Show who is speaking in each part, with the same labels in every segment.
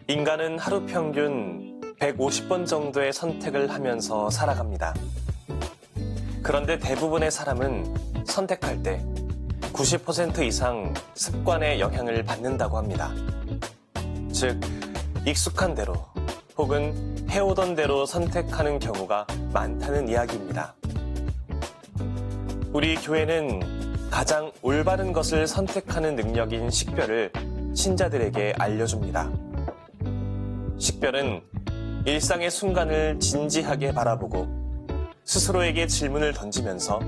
Speaker 1: 인간은 하루 평균 150번 정도의 선택을 하면서 살아갑니다. 그런데 대부분의 사람은 선택할 때 90% 이상 습관의 영향을 받는다고 합니다. 즉, 익숙한 대로 혹은 해오던 대로 선택하는 경우가 많다는 이야기입니다. 우리 교회는 가장 올바른 것을 선택하는 능력인 식별을 신자들에게 알려줍니다. 식별은 일상의 순간을 진지하게 바라보고 스스로에게 질문을 던지면서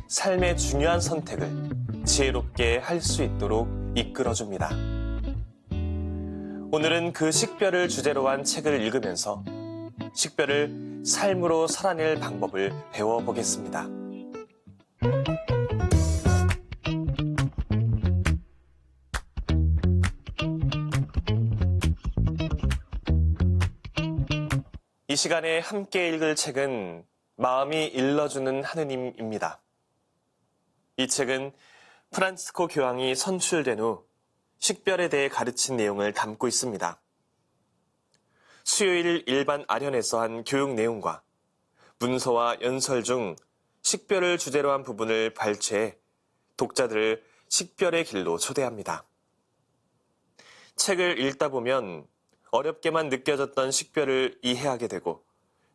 Speaker 1: 삶의 중요한 선택을 지혜롭게 할 수 있도록 이끌어줍니다. 오늘은 그 식별을 주제로 한 책을 읽으면서 식별을 삶으로 살아낼 방법을 배워보겠습니다. 이 시간에 함께 읽을 책은 마음이 일러주는 하느님입니다. 이 책은 프란치스코 교황이 선출된 후 식별에 대해 가르친 내용을 담고 있습니다. 수요일 일반 아련에서 한 교육 내용과 문서와 연설 중 식별을 주제로 한 부분을 발췌해 독자들을 식별의 길로 초대합니다. 책을 읽다 보면 어렵게만 느껴졌던 식별을 이해하게 되고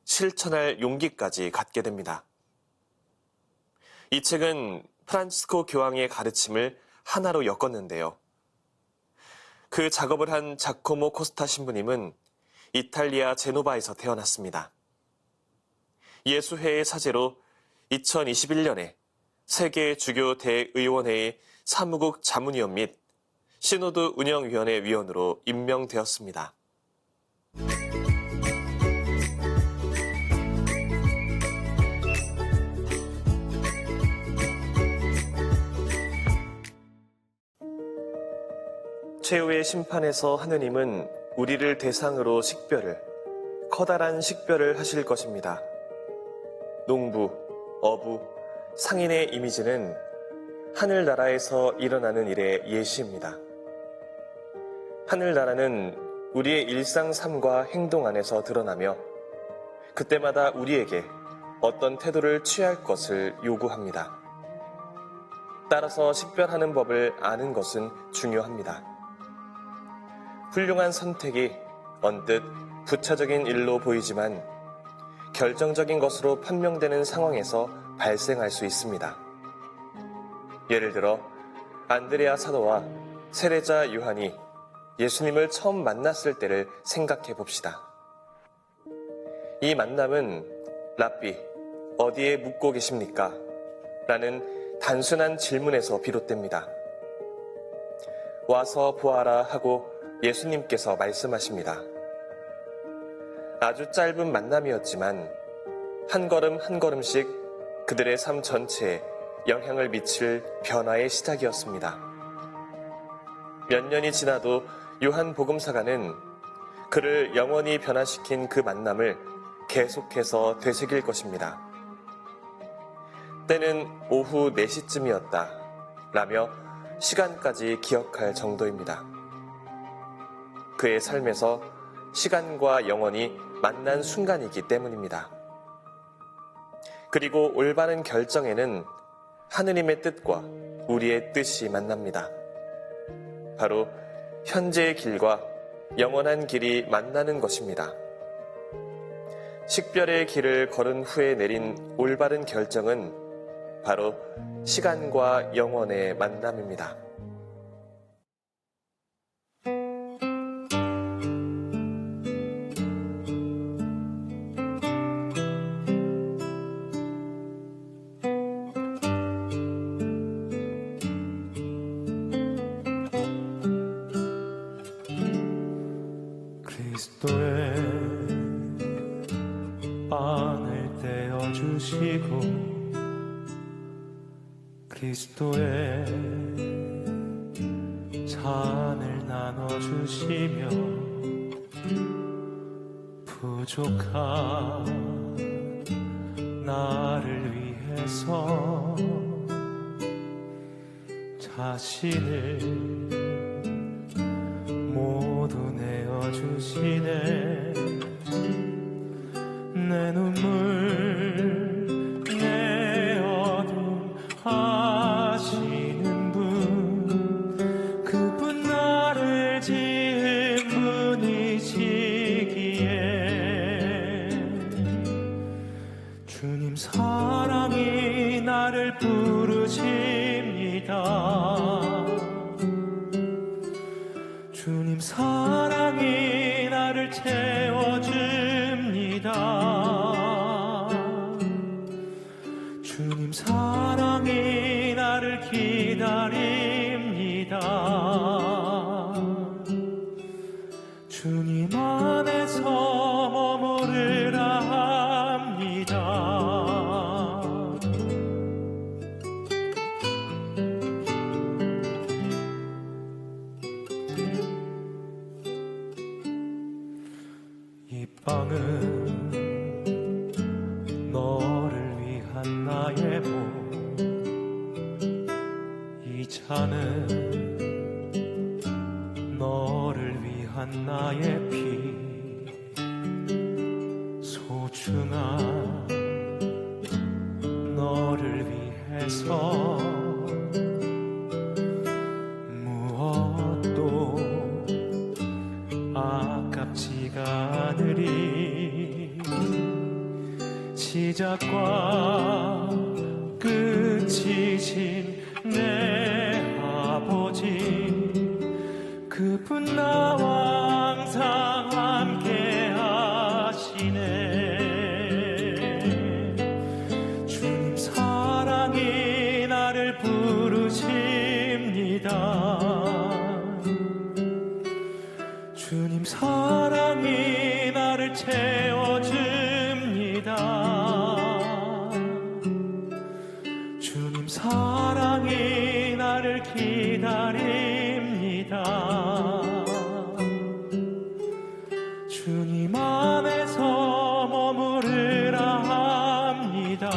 Speaker 1: 실천할 용기까지 갖게 됩니다. 이 책은 프란치스코 교황의 가르침을 하나로 엮었는데요. 그 작업을 한 자코모 코스타 신부님은 이탈리아 제노바에서 태어났습니다. 예수회의 사제로 2021년에 세계 주교 대의원회의 사무국 자문위원 및 시노드 운영위원회 위원으로 임명되었습니다. 최후의 심판에서 하느님은 우리를 대상으로 커다란 식별을 하실 것입니다. 농부, 어부, 상인의 이미지는 하늘나라에서 일어나는 일의 예시입니다. 하늘나라는 우리의 일상 삶과 행동 안에서 드러나며 그때마다 우리에게 어떤 태도를 취할 것을 요구합니다. 따라서 식별하는 법을 아는 것은 중요합니다. 훌륭한 선택이 언뜻 부차적인 일로 보이지만 결정적인 것으로 판명되는 상황에서 발생할 수 있습니다. 예를 들어 안드레아 사도와 세례자 요한이 예수님을 처음 만났을 때를 생각해 봅시다. 이 만남은 랍비, 어디에 묵고 계십니까? 라는 단순한 질문에서 비롯됩니다. 와서 보아라 하고 예수님께서 말씀하십니다. 아주 짧은 만남이었지만 한 걸음 한 걸음씩 그들의 삶 전체에 영향을 미칠 변화의 시작이었습니다. 몇 년이 지나도 요한 복음사가는 그를 영원히 변화시킨 그 만남을 계속해서 되새길 것입니다. 때는 오후 4시쯤이었다 라며 시간까지 기억할 정도입니다. 그의 삶에서 시간과 영원이 만난 순간이기 때문입니다. 그리고 올바른 결정에는 하느님의 뜻과 우리의 뜻이 만납니다. 바로 현재의 길과 영원한 길이 만나는 것입니다. 식별의 길을 걸은 후에 내린 올바른 결정은 바로 시간과 영원의 만남입니다.
Speaker 2: 그리스도의 빵을 떼어주시고 그리스도의 잔을 나눠주시며 부족한 나를 위해서 자신을 모두 내어주시고 나눠주시네. 내 눈물 내 어둠 아시는 분, 그분 나를 지은 분이시기에 주님 사랑이 나를 부르십니다. 주님 사랑이 나를 채워줍니다. 주님 사랑이 나를 기다립니다. 주님 안에서 머무르라 합니다. 이 빵은 너를 위한 나의 몸, 이 잔은 너를 위한 나의 피, 소중한 너를 위해서 무엇도 아깝지가 않으리. 시작과 끝이신 내 아버지, 그분 나와 항상 함께 하시네. 주님 사랑이 나를 부르십니다. 주님 사랑이 나를 채워줍니다. 주님 사랑이 나를 기다립니다. 주님 안에서 머무르라 합니다.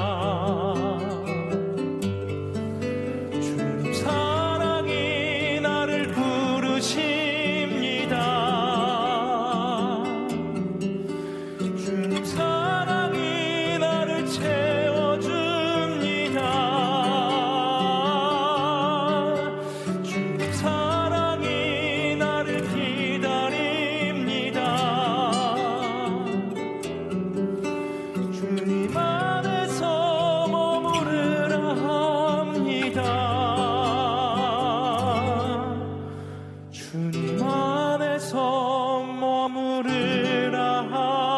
Speaker 2: 주님 사랑이 나를 부르십니다. 주님 사랑이 나를 채워줍니다. 주님 사랑이 나를 기다립니다. 주님 안에서 머무르라 합니다. 주님 안에서 머무르라 합니다.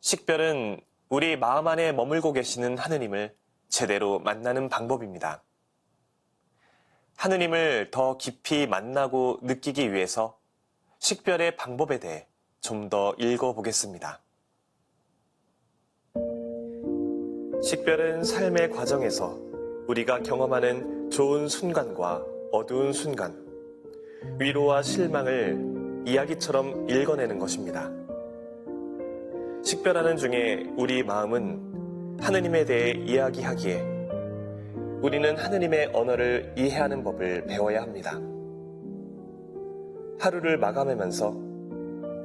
Speaker 1: 식별은 우리 마음 안에 머물고 계시는 하느님을 제대로 만나는 방법입니다. 하느님을 더 깊이 만나고 느끼기 위해서 식별의 방법에 대해 좀 더 읽어보겠습니다. 식별은 삶의 과정에서 우리가 경험하는 좋은 순간과 어두운 순간, 위로와 실망을 이야기처럼 읽어내는 것입니다. 식별하는 중에 우리 마음은 하느님에 대해 이야기하기에 우리는 하느님의 언어를 이해하는 법을 배워야 합니다. 하루를 마감하면서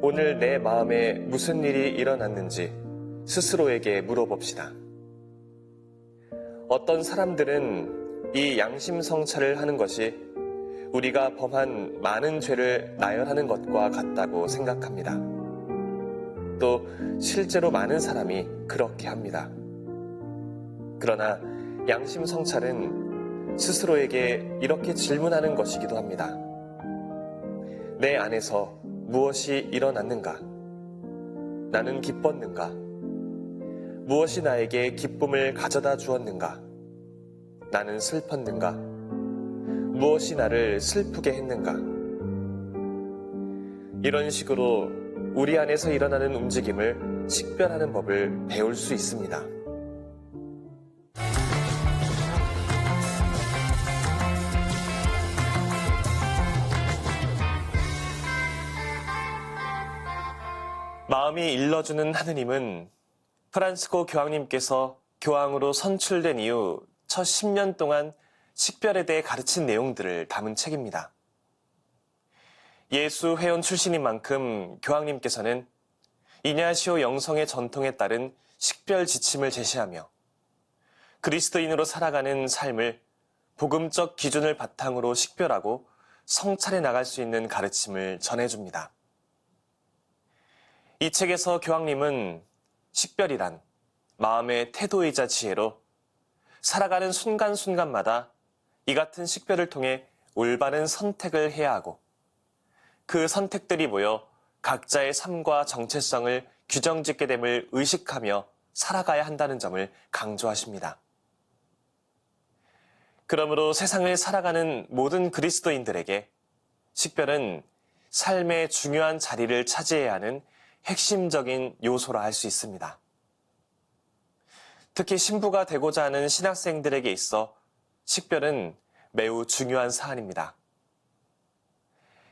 Speaker 1: 오늘 내 마음에 무슨 일이 일어났는지 스스로에게 물어봅시다. 어떤 사람들은 이 양심 성찰을 하는 것이 우리가 범한 많은 죄를 나열하는 것과 같다고 생각합니다. 또 실제로 많은 사람이 그렇게 합니다. 그러나 양심 성찰은 스스로에게 이렇게 질문하는 것이기도 합니다. 내 안에서 무엇이 일어났는가? 나는 기뻤는가? 무엇이 나에게 기쁨을 가져다 주었는가? 나는 슬펐는가? 무엇이 나를 슬프게 했는가? 이런 식으로 우리 안에서 일어나는 움직임을 식별하는 법을 배울 수 있습니다. 마음이 일러주는 하느님은 프란시스코 교황님께서 교황으로 선출된 이후 첫 10년 동안 식별에 대해 가르친 내용들을 담은 책입니다. 예수 회원 출신인 만큼 교황님께서는 이냐시오 영성의 전통에 따른 식별 지침을 제시하며 그리스도인으로 살아가는 삶을 복음적 기준을 바탕으로 식별하고 성찰해 나갈 수 있는 가르침을 전해줍니다. 이 책에서 교황님은 식별이란 마음의 태도이자 지혜로 살아가는 순간순간마다 이 같은 식별을 통해 올바른 선택을 해야 하고 그 선택들이 모여 각자의 삶과 정체성을 규정짓게 됨을 의식하며 살아가야 한다는 점을 강조하십니다. 그러므로 세상을 살아가는 모든 그리스도인들에게 식별은 삶의 중요한 자리를 차지해야 하는 핵심적인 요소라 할 수 있습니다. 특히 신부가 되고자 하는 신학생들에게 있어 식별은 매우 중요한 사안입니다.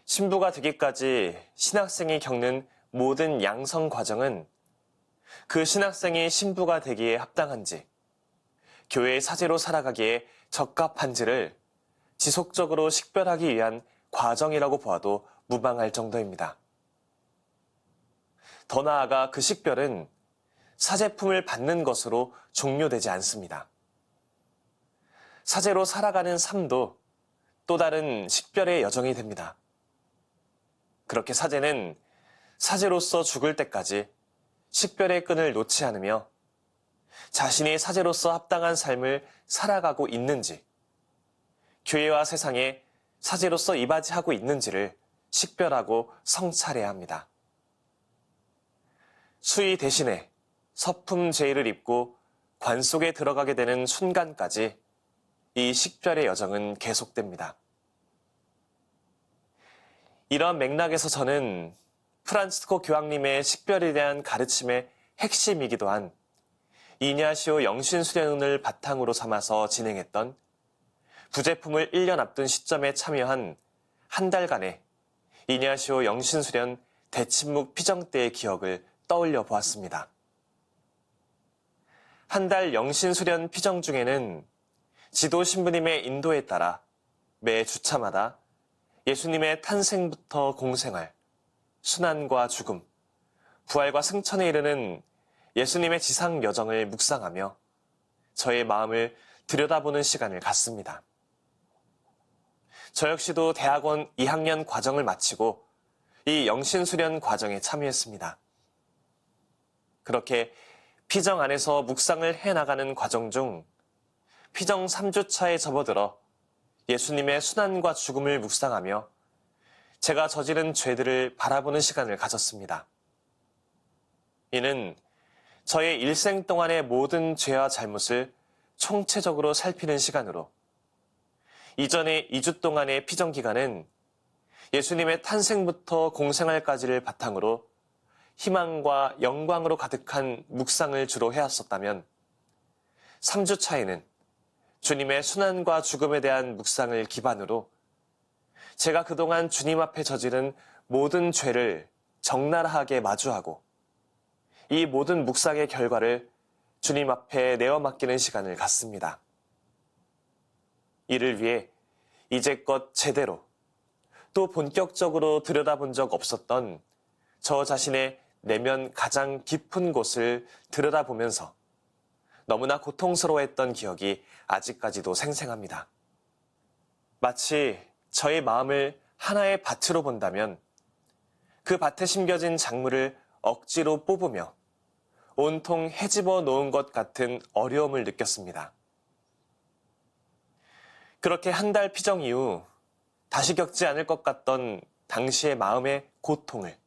Speaker 1: 신부가 되기까지 신학생이 겪는 모든 양성 과정은 그 신학생이 신부가 되기에 합당한지, 교회의 사제로 살아가기에 적합한지를 지속적으로 식별하기 위한 과정이라고 보아도 무방할 정도입니다. 더 나아가 그 식별은 사제품을 받는 것으로 종료되지 않습니다. 사제로 살아가는 삶도 또 다른 식별의 여정이 됩니다. 그렇게 사제는 사제로서 죽을 때까지 식별의 끈을 놓지 않으며 자신이 사제로서 합당한 삶을 살아가고 있는지, 교회와 세상에 사제로서 이바지하고 있는지를 식별하고 성찰해야 합니다. 수의 대신에 서품 제의를 입고 관 속에 들어가게 되는 순간까지 이 식별의 여정은 계속됩니다. 이러한 맥락에서 저는 프란시스코 교황님의 식별에 대한 가르침의 핵심이기도 한 이냐시오 영신수련을 바탕으로 삼아서 진행했던 부제품을 1년 앞둔 시점에 참여한 한 달간의 이냐시오 영신수련 대침묵 피정 때의 기억을 떠올려 보았습니다. 한 달 영신수련 피정 중에는 지도 신부님의 인도에 따라 매 주차마다 예수님의 탄생부터 공생활, 순환과 죽음, 부활과 승천에 이르는 예수님의 지상 여정을 묵상하며 저의 마음을 들여다보는 시간을 갖습니다. 저 역시도 대학원 2학년 과정을 마치고 이 영신수련 과정에 참여했습니다. 그렇게 피정 안에서 묵상을 해나가는 과정 중 피정 3주차에 접어들어 예수님의 순환과 죽음을 묵상하며 제가 저지른 죄들을 바라보는 시간을 가졌습니다. 이는 저의 일생 동안의 모든 죄와 잘못을 총체적으로 살피는 시간으로 이전의 2주 동안의 피정 기간은 예수님의 탄생부터 공생활까지를 바탕으로 희망과 영광으로 가득한 묵상을 주로 해왔었다면 3주 차에는 주님의 순환과 죽음에 대한 묵상을 기반으로 제가 그동안 주님 앞에 저지른 모든 죄를 적나라하게 마주하고 이 모든 묵상의 결과를 주님 앞에 내어 맡기는 시간을 갖습니다. 이를 위해 이제껏 제대로 또 본격적으로 들여다본 적 없었던 저 자신의 내면 가장 깊은 곳을 들여다보면서 너무나 고통스러워했던 기억이 아직까지도 생생합니다. 마치 저의 마음을 하나의 밭으로 본다면 그 밭에 심겨진 작물을 억지로 뽑으며 온통 헤집어 놓은 것 같은 어려움을 느꼈습니다. 그렇게 한 달 피정 이후 다시 겪지 않을 것 같던 당시의 마음의 고통을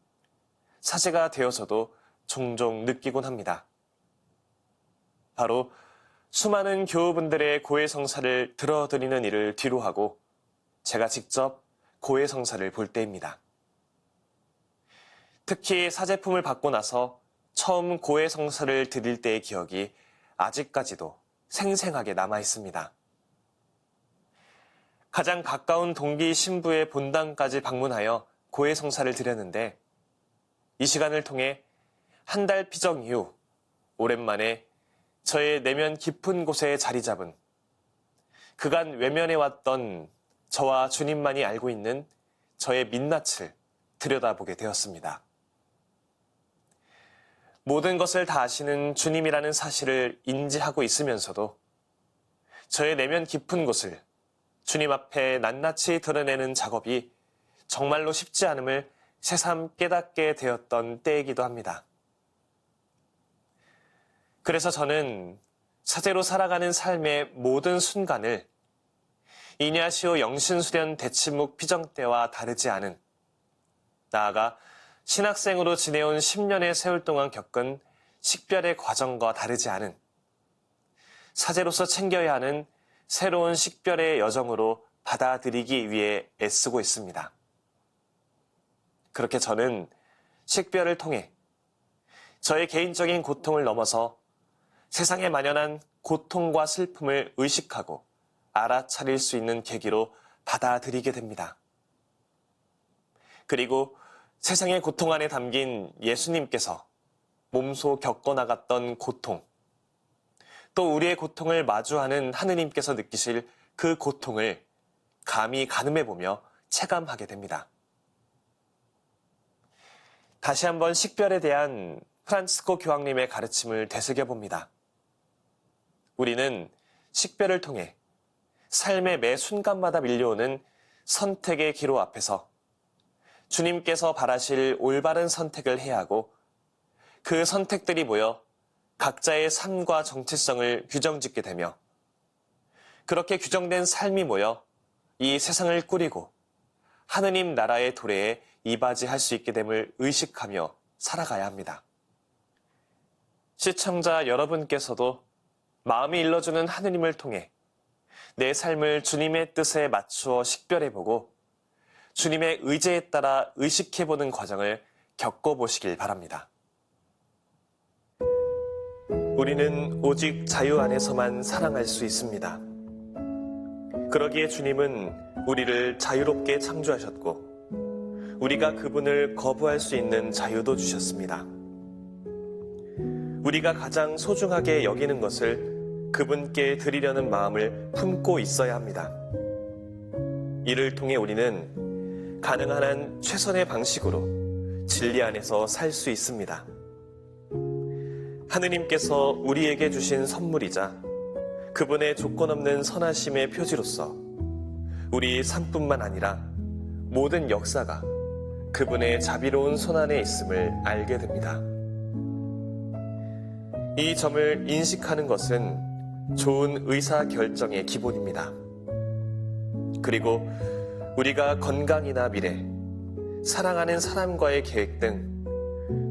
Speaker 1: 사제가 되어서도 종종 느끼곤 합니다. 바로 수많은 교우분들의 고해성사를 들어드리는 일을 뒤로하고 제가 직접 고해성사를 볼 때입니다. 특히 사제품을 받고 나서 처음 고해성사를 드릴 때의 기억이 아직까지도 생생하게 남아있습니다. 가장 가까운 동기 신부의 본당까지 방문하여 고해성사를 드렸는데 이 시간을 통해 한 달 피정 이후 오랜만에 저의 내면 깊은 곳에 자리 잡은 그간 외면해왔던 저와 주님만이 알고 있는 저의 민낯을 들여다보게 되었습니다. 모든 것을 다 아시는 주님이라는 사실을 인지하고 있으면서도 저의 내면 깊은 곳을 주님 앞에 낱낱이 드러내는 작업이 정말로 쉽지 않음을 새삼 깨닫게 되었던 때이기도 합니다. 그래서 저는 사제로 살아가는 삶의 모든 순간을 이냐시오 영신수련 대치묵 피정 때와 다르지 않은, 나아가 신학생으로 지내온 10년의 세월 동안 겪은 식별의 과정과 다르지 않은, 사제로서 챙겨야 하는 새로운 식별의 여정으로 받아들이기 위해 애쓰고 있습니다. 그렇게 저는 식별을 통해 저의 개인적인 고통을 넘어서 세상에 만연한 고통과 슬픔을 의식하고 알아차릴 수 있는 계기로 받아들이게 됩니다. 그리고 세상의 고통 안에 담긴 예수님께서 몸소 겪어나갔던 고통, 또 우리의 고통을 마주하는 하느님께서 느끼실 그 고통을 감히 가늠해보며 체감하게 됩니다. 다시 한번 식별에 대한 프란치스코 교황님의 가르침을 되새겨봅니다. 우리는 식별을 통해 삶의 매 순간마다 밀려오는 선택의 기로 앞에서 주님께서 바라실 올바른 선택을 해야 하고, 그 선택들이 모여 각자의 삶과 정체성을 규정짓게 되며, 그렇게 규정된 삶이 모여 이 세상을 꾸리고 하느님 나라의 도래에 이바지할 수 있게 됨을 의식하며 살아가야 합니다. 시청자 여러분께서도 마음이 일러주는 하느님을 통해 내 삶을 주님의 뜻에 맞추어 식별해보고 주님의 의지에 따라 의식해보는 과정을 겪어보시길 바랍니다. 우리는 오직 자유 안에서만 사랑할 수 있습니다. 그러기에 주님은 우리를 자유롭게 창조하셨고 우리가 그분을 거부할 수 있는 자유도 주셨습니다. 우리가 가장 소중하게 여기는 것을 그분께 드리려는 마음을 품고 있어야 합니다. 이를 통해 우리는 가능한 한 최선의 방식으로 진리 안에서 살 수 있습니다. 하느님께서 우리에게 주신 선물이자 그분의 조건 없는 선하심의 표지로서 우리 삶뿐만 아니라 모든 역사가 그분의 자비로운 손안에 있음을 알게 됩니다. 이 점을 인식하는 것은 좋은 의사결정의 기본입니다. 그리고 우리가 건강이나 미래, 사랑하는 사람과의 계획 등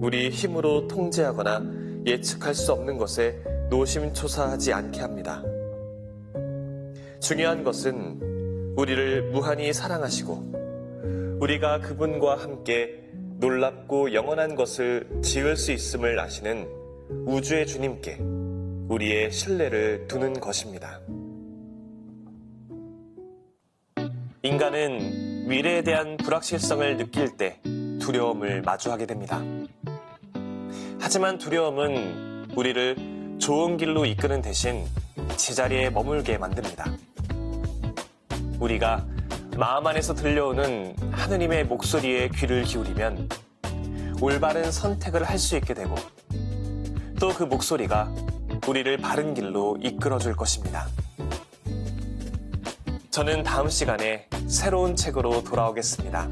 Speaker 1: 우리 힘으로 통제하거나 예측할 수 없는 것에 노심초사하지 않게 합니다. 중요한 것은 우리를 무한히 사랑하시고 우리가 그분과 함께 놀랍고 영원한 것을 지을 수 있음을 아시는 우주의 주님께 우리의 신뢰를 두는 것입니다. 인간은 미래에 대한 불확실성을 느낄 때 두려움을 마주하게 됩니다. 하지만 두려움은 우리를 좋은 길로 이끄는 대신 제자리에 머물게 만듭니다. 우리가 마음 안에서 들려오는 하느님의 목소리에 귀를 기울이면 올바른 선택을 할 수 있게 되고, 또 그 목소리가 우리를 바른 길로 이끌어줄 것입니다. 저는 다음 시간에 새로운 책으로 돌아오겠습니다.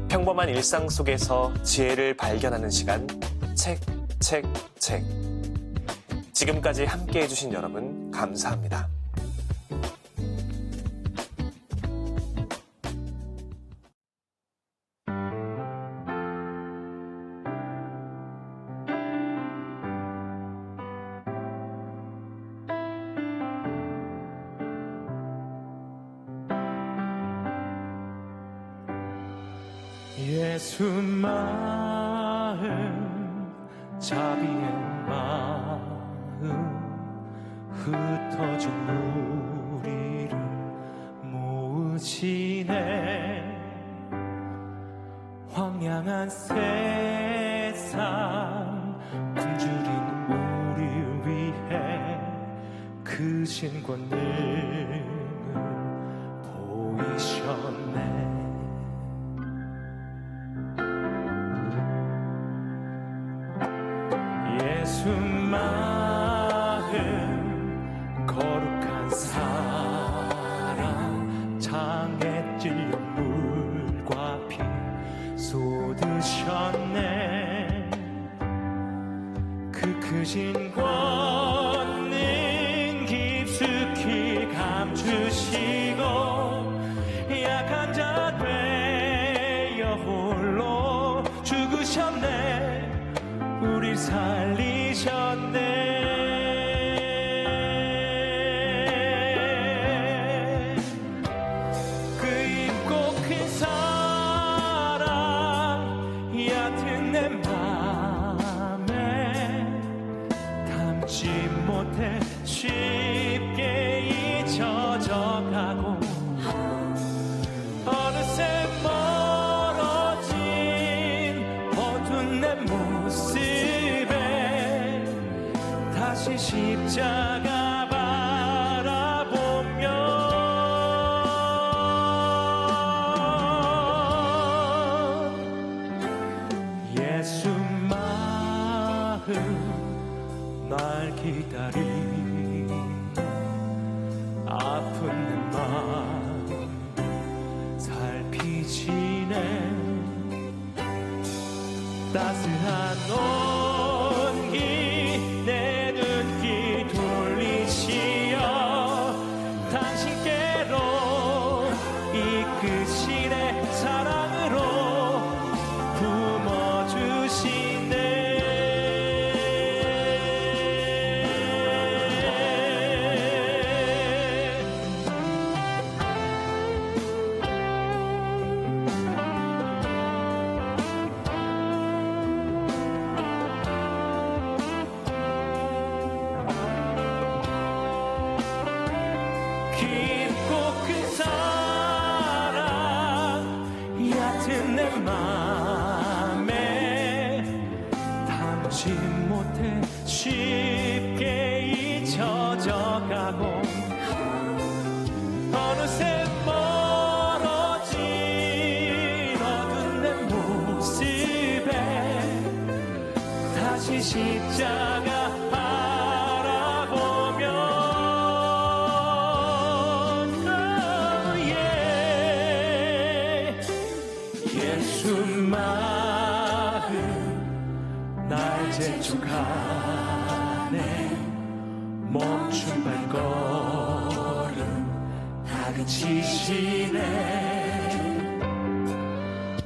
Speaker 1: 평범한 일상 속에서 지혜를 발견하는 시간, 책. 지금까지 함께 해주신 여러분 감사합니다.
Speaker 2: 예수 마음, 자비의 마음, 흩어진 우리를 모으시네. 황량한 세상 세상 굶주린 우리 위해 크신 권능을 보이셨네. 예수 마음 거룩한 사랑 장애 찔려 물과 피 쏟으셨네. 그 크신 권능 깊숙이 감추시고 약한 자 되어 홀로 죽으셨네. 우릴 살리셨네. 그 깊고 큰 사랑 얕은 내 맘에 담지 못해 쉽게 잊혀져가고 어느새 멀어진 어두운 내 모습에 다시 십자가 바라보며 예수 마음 날 기다린 아픈 내 마음 살피시네. 따스한 온기 내 눈길 돌리시어 당신께로 이끄시네. 사랑으로 품어주시네. 깊고 큰 사랑 얕은 내 맘에 담지 못해 쉽게 잊혀져가고 어느새 멀어진 어두운 내 모습에 다시 십자가 예수 마음 날 재촉하네. 멈춘 발걸음 다그치시네.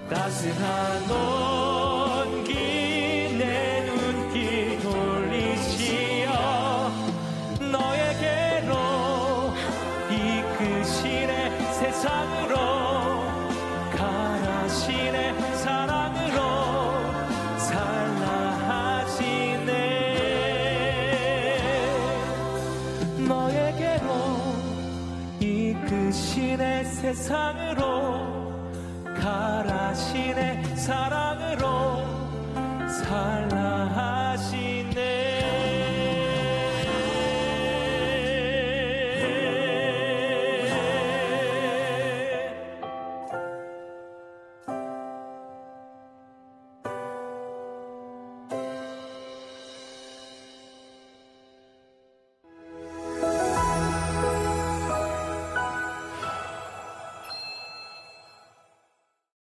Speaker 2: 따스한 온기 내 눈길 돌리시어 너에게로 이끄시네. 세상으로 가라시네. 사랑으로 살라 하시네. 너에게로 이끄시네. 세상으로 가라시네. 사랑으로 살라 하시네.